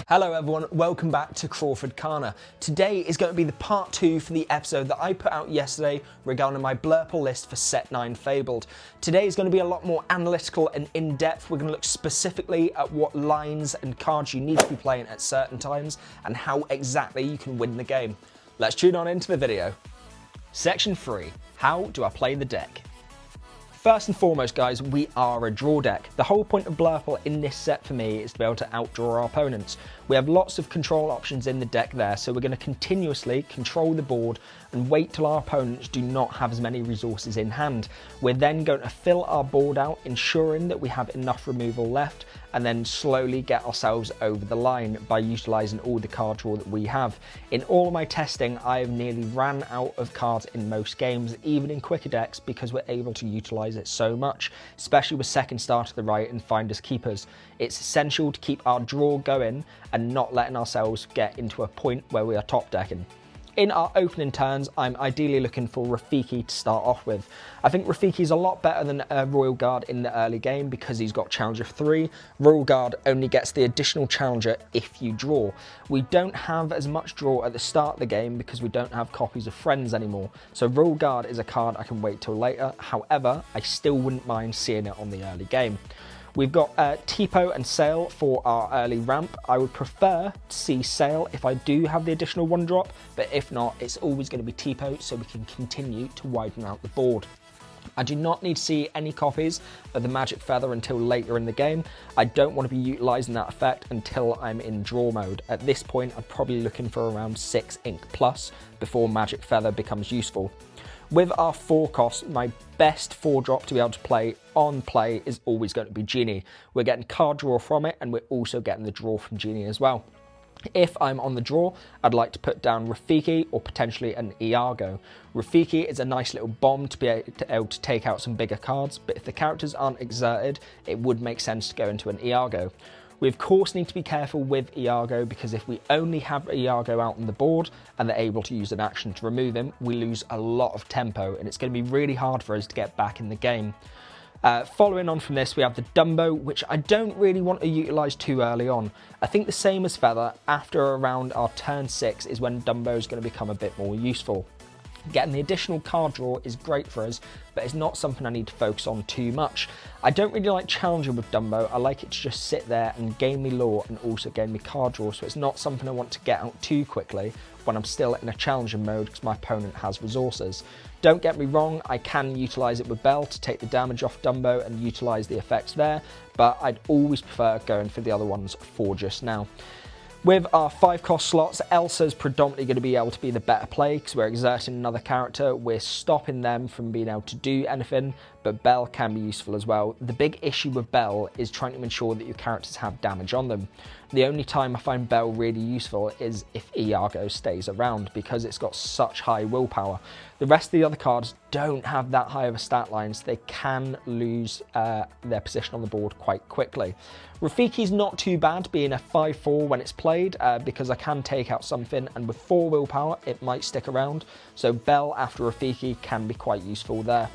Hello everyone, welcome back to Lorcana. Today is going to be the part 2 for the episode that I put out yesterday regarding my Blurple list for set 9 Fabled. Today is going to be a lot more analytical and in-depth. We're going to look specifically at what lines and cards you need to be playing at certain times and how exactly you can win the game. Let's tune on into the video. Section 3, how do I play the deck? First and foremost, guys, we are a draw deck. The whole point of Blurple in this set for me is to be able to outdraw our opponents. We have lots of control options in the deck there, so we're going to continuously control the board and wait till our opponents do not have as many resources in hand. We're then going to fill our board out, ensuring that we have enough removal left, and then slowly get ourselves over the line by utilising all the card draw that we have. In all of my testing, I have nearly ran out of cards in most games, even in quicker decks, because we're able to utilise it so much, especially with second star to the right and finders keepers. It's essential to keep our draw going and not letting ourselves get into a point where we are top decking. In our opening turns, I'm ideally looking for Rafiki to start off with. I think Rafiki is a lot better than Royal Guard in the early game because he's got Challenger 3. Royal Guard only gets the additional Challenger if you draw. We don't have as much draw at the start of the game because we don't have copies of Friends anymore. So Royal Guard is a card I can wait till later. However, I still wouldn't mind seeing it on the early game. We've got Tipo and Sail for our early ramp. I would prefer to see Sail if I do have the additional 1-drop, but if not, it's always going to be Tipo so we can continue to widen out the board. I do not need to see any copies of the Magic Feather until later in the game. I don't want to be utilising that effect until I'm in draw mode. At this point, I'm probably looking for around 6 ink plus before Magic Feather becomes useful. With our 4 cost, my best 4-drop to be able to play on play is always going to be Genie. We're getting card draw from it, and we're also getting the draw from Genie as well. If I'm on the draw, I'd like to put down Rafiki or potentially an Iago. Rafiki is a nice little bomb to be able to take out some bigger cards, but if the characters aren't exerted, it would make sense to go into an Iago. We of course need to be careful with Iago because if we only have Iago out on the board and they're able to use an action to remove him, we lose a lot of tempo and it's going to be really hard for us to get back in the game. Following on from this, we have the Dumbo, which I don't really want to utilise too early on. I think the same as Feather, after around our turn 6 is when Dumbo is going to become a bit more useful. Getting the additional card draw is great for us, but it's not something I need to focus on too much. I don't really like Challenger with Dumbo. I like it to just sit there and gain me lore and also gain me card draw, so it's not something I want to get out too quickly when I'm still in a Challenger mode because my opponent has resources. Don't get me wrong, I can utilise it with Bell to take the damage off Dumbo and utilise the effects there, but I'd always prefer going for the other ones for just now. With our 5 cost slots, Elsa's predominantly going to be able to be the better play because we're exerting another character. We're stopping them from being able to do anything, but Belle can be useful as well. The big issue with Belle is trying to ensure that your characters have damage on them. The only time I find Belle really useful is if Iago stays around because it's got such high willpower. The rest of the other cards don't have that high of a stat line, so they can lose their position on the board quite quickly. Rafiki's not too bad being a 5-4 when it's played because I can take out something, and with 4 willpower it might stick around, so Belle after Rafiki can be quite useful there.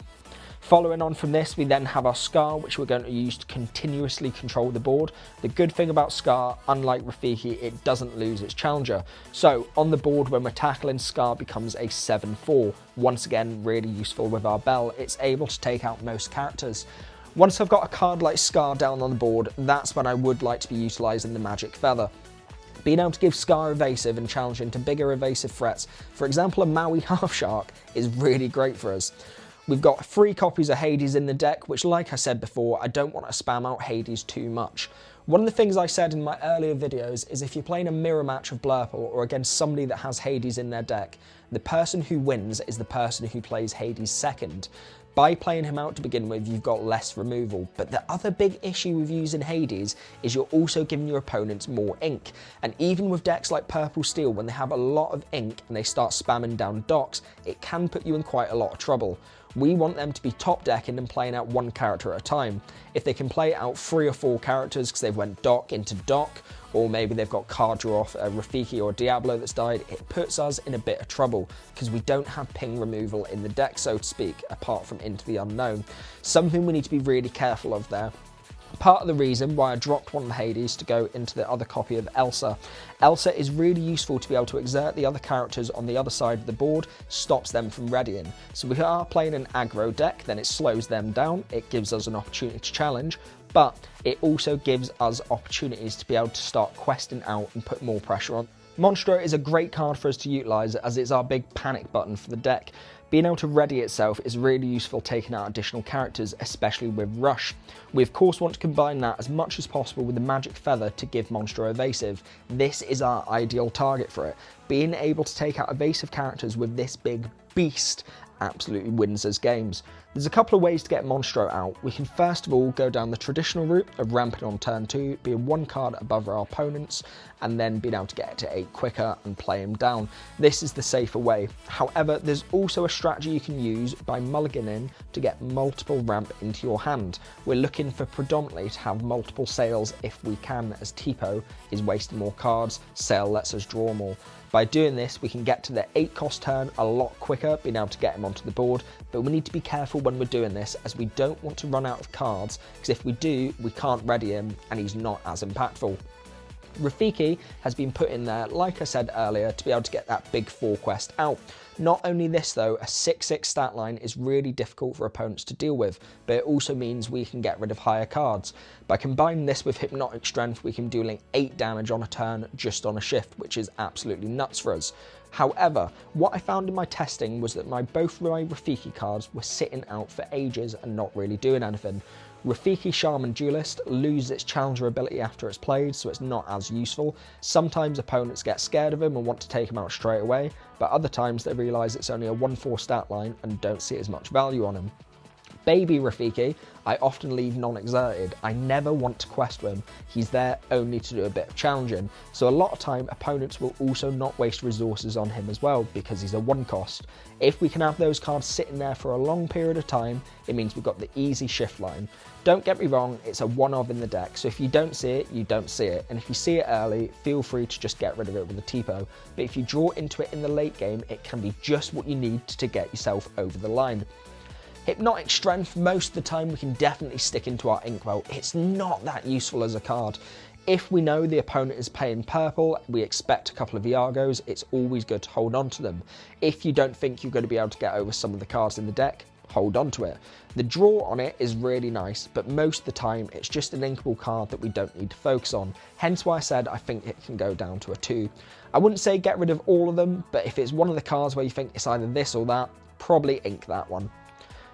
Following on from this, we then have our Scar, which we're going to use to continuously control the board. The good thing about Scar, unlike Rafiki, it doesn't lose its Challenger. So on the board when we're tackling, Scar becomes a 7-4. Once again, really useful with our Bell. It's able to take out most characters. Once I've got a card like Scar down on the board, that's when I would like to be utilising the Magic Feather. Being able to give Scar evasive and challenge into bigger evasive threats, for example a Maui Half Shark, is really great for us. We've got 3 copies of Hades in the deck, which like I said before, I don't want to spam out Hades too much. One of the things I said in my earlier videos is if you're playing a mirror match of Blurple or against somebody that has Hades in their deck, the person who wins is the person who plays Hades second. By playing him out to begin with, you've got less removal, but the other big issue with using Hades is you're also giving your opponents more ink. And even with decks like Purple Steel, when they have a lot of ink and they start spamming down docks, it can put you in quite a lot of trouble. We want them to be top decking and playing out 1 character at a time. If they can play out 3 or 4 characters because they've went dock into dock, or maybe they've got card draw off a Rafiki or Diablo that's died, it puts us in a bit of trouble because we don't have ping removal in the deck, so to speak, apart from Into the Unknown. Something we need to be really careful of there. part of the reason why I dropped one of the Hades to go into the other copy of Elsa. Elsa is really useful to be able to exert the other characters on the other side of the board, stops them from readying. So we are playing an aggro deck, then it slows them down, it gives us an opportunity to challenge, but it also gives us opportunities to be able to start questing out and put more pressure on. Monstro is a great card for us to utilise as it's our big panic button for the deck. Being able to ready itself is really useful taking out additional characters, especially with Rush. We of course want to combine that as much as possible with the Magic Feather to give Monstro evasive. This is our ideal target for it. Being able to take out evasive characters with this big beast absolutely wins us games. There's a couple of ways to get Monstro out. We can first of all go down the traditional route of ramping on turn 2, being one card above our opponents, and then being able to get it to 8 quicker and play him down. This is the safer way. However, there's also a strategy you can use by mulliganing to get multiple ramp into your hand. We're looking for predominantly to have multiple sails if we can, as Tipo is wasting more cards, sail lets us draw more. By doing this, we can get to the 8 cost turn a lot quicker, being able to get him onto the board, but we need to be careful when we're doing this as we don't want to run out of cards, because if we do, we can't ready him and he's not as impactful. Rafiki has been put in there, like I said earlier, to be able to get that big 4 quest out. Not only this though, a 6/6 stat line is really difficult for opponents to deal with, but it also means we can get rid of higher cards. By combining this with Hypnotic Strength, we can do like 8 damage on a turn just on a shift, which is absolutely nuts for us. However, what I found in my testing was that both my Rafiki cards were sitting out for ages and not really doing anything. Rafiki Shaman Duelist loses its Challenger ability after it's played, so it's not as useful. Sometimes opponents get scared of him and want to take him out straight away, but other times they realise it's only a 1/4 stat line and don't see as much value on him. Baby Rafiki, I often leave non-exerted. I never want to quest with him. He's there only to do a bit of challenging. So a lot of time, opponents will also not waste resources on him as well because he's a 1 cost. If we can have those cards sitting there for a long period of time, it means we've got the easy shift line. Don't get me wrong, it's a one of in the deck, so if you don't see it, you don't see it. And if you see it early, feel free to just get rid of it with a Tipo. But if you draw into it in the late game, it can be just what you need to get yourself over the line. Hypnotic Strength, most of the time we can definitely stick into our Inkwell. It's not that useful as a card. If we know the opponent is playing purple, we expect a couple of Iagos, it's always good to hold on to them. If you don't think you're going to be able to get over some of the cards in the deck, hold on to it. The draw on it is really nice, but most of the time it's just an inkable card that we don't need to focus on. Hence why I said I think it can go down to a 2. I wouldn't say get rid of all of them, but if it's one of the cards where you think it's either this or that, probably ink that one.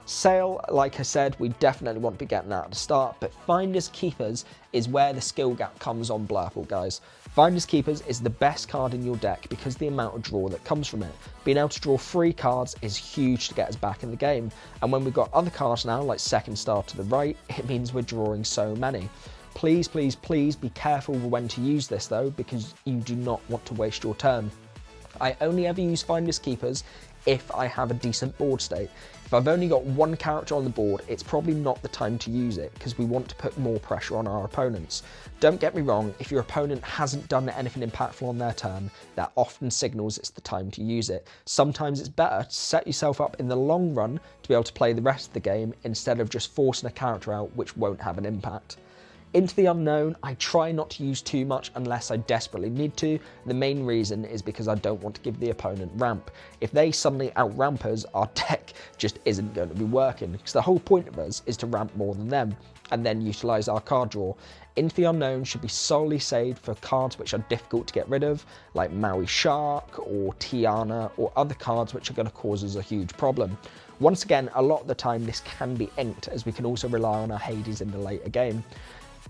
Sail, like I said, we definitely want to be getting that at the start, but Finders Keepers is where the skill gap comes on Blurple, guys. Finders Keepers is the best card in your deck because of the amount of draw that comes from it. Being able to draw 3 cards is huge to get us back in the game, and when we've got other cards now, like Second Star to the right, it means we're drawing so many. Please, please, please be careful when to use this though, because you do not want to waste your turn. I only ever use Finders Keepers if I have a decent board state. If I've only got 1 character on the board, it's probably not the time to use it because we want to put more pressure on our opponents. Don't get me wrong, if your opponent hasn't done anything impactful on their turn, that often signals it's the time to use it. Sometimes it's better to set yourself up in the long run to be able to play the rest of the game instead of just forcing a character out which won't have an impact. Into the Unknown, I try not to use too much unless I desperately need to. The main reason is because I don't want to give the opponent ramp. If they suddenly out-ramp us, our deck just isn't going to be working, because the whole point of us is to ramp more than them, and then utilise our card draw. Into the Unknown should be solely saved for cards which are difficult to get rid of, like Maui Shark or Tiana, or other cards which are going to cause us a huge problem. Once again, a lot of the time this can be inked, as we can also rely on our Hades in the later game.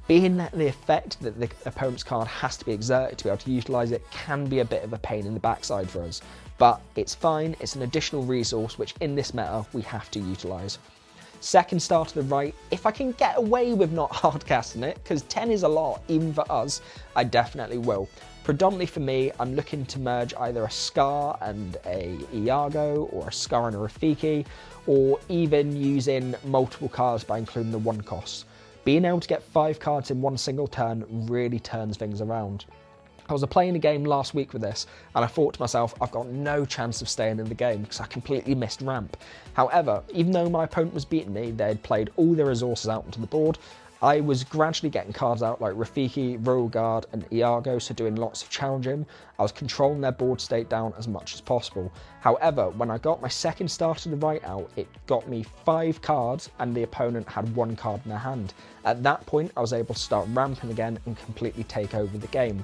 Being the effect that the opponent's card has to be exerted to be able to utilise it can be a bit of a pain in the backside for us, but it's fine, it's an additional resource which in this meta we have to utilise. Second Star to the right, if I can get away with not hardcasting it, because 10 is a lot even for us, I definitely will. Predominantly for me, I'm looking to merge either a Scar and a Iago, or a Scar and a Rafiki, or even using multiple cards by including the 1 cost. Being able to get 5 cards in one single turn really turns things around. I was playing a game last week with this, and I thought to myself, I've got no chance of staying in the game because I completely missed ramp. However, even though my opponent was beating me, they'd played all their resources out onto the board, I was gradually getting cards out like Rafiki, Royal Guard and Iago, so doing lots of challenging. I was controlling their board state down as much as possible. However, when I got my second Starter to Right out, it got me 5 cards and the opponent had 1 card in their hand. At that point, I was able to start ramping again and completely take over the game.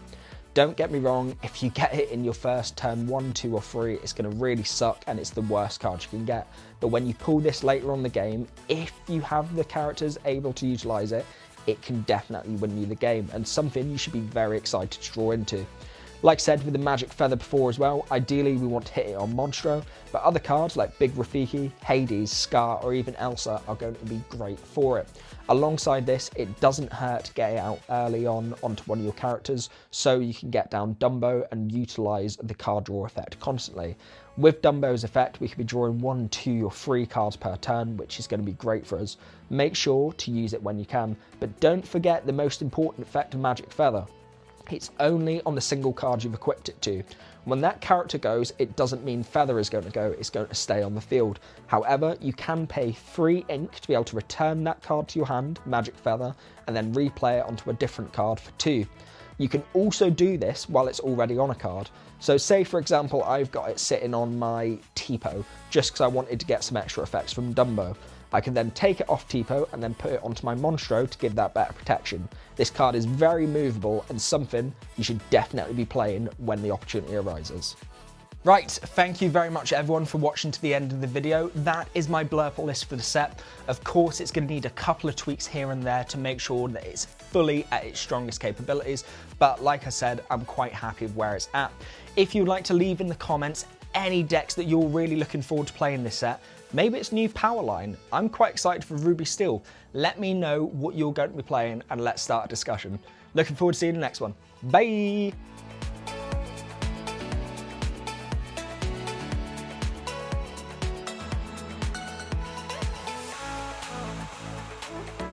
Don't get me wrong, if you get it in your first turn 1, 2 or 3, it's going to really suck and it's the worst card you can get. But when you pull this later on the game, if you have the characters able to utilise it, it can definitely win you the game and something you should be very excited to draw into. Like I said with the Magic Feather before as well, ideally we want to hit it on Monstro, but other cards like Big Rafiki, Hades, Scar or even Elsa are going to be great for it. Alongside this, it doesn't hurt to get it out early on onto one of your characters so you can get down Dumbo and utilise the card draw effect constantly. With Dumbo's effect, we could be drawing 1, 2 or 3 cards per turn, which is going to be great for us. Make sure to use it when you can, but don't forget the most important effect of Magic Feather. It's only on the single card you've equipped it to. When that character goes, it doesn't mean Feather is going to go, it's going to stay on the field. However, you can pay 3 ink to be able to return that card to your hand, Magic Feather, and then replay it onto a different card for 2. You can also do this while it's already on a card. So say for example, I've got it sitting on my Tipo, just because I wanted to get some extra effects from Dumbo. I can then take it off Tipo and then put it onto my Monstro to give that better protection. This card is very movable and something you should definitely be playing when the opportunity arises. Right, thank you very much everyone for watching to the end of the video. That is my Blurple list for the set. Of course, it's going to need a couple of tweaks here and there to make sure that it's fully at its strongest capabilities, but like I said, I'm quite happy with where it's at. If you'd like to leave in the comments any decks that you're really looking forward to playing this set, maybe it's new power line. I'm quite excited for Ruby Steel. Let me know what you're going to be playing and let's start a discussion. Looking forward to seeing the next one. Bye!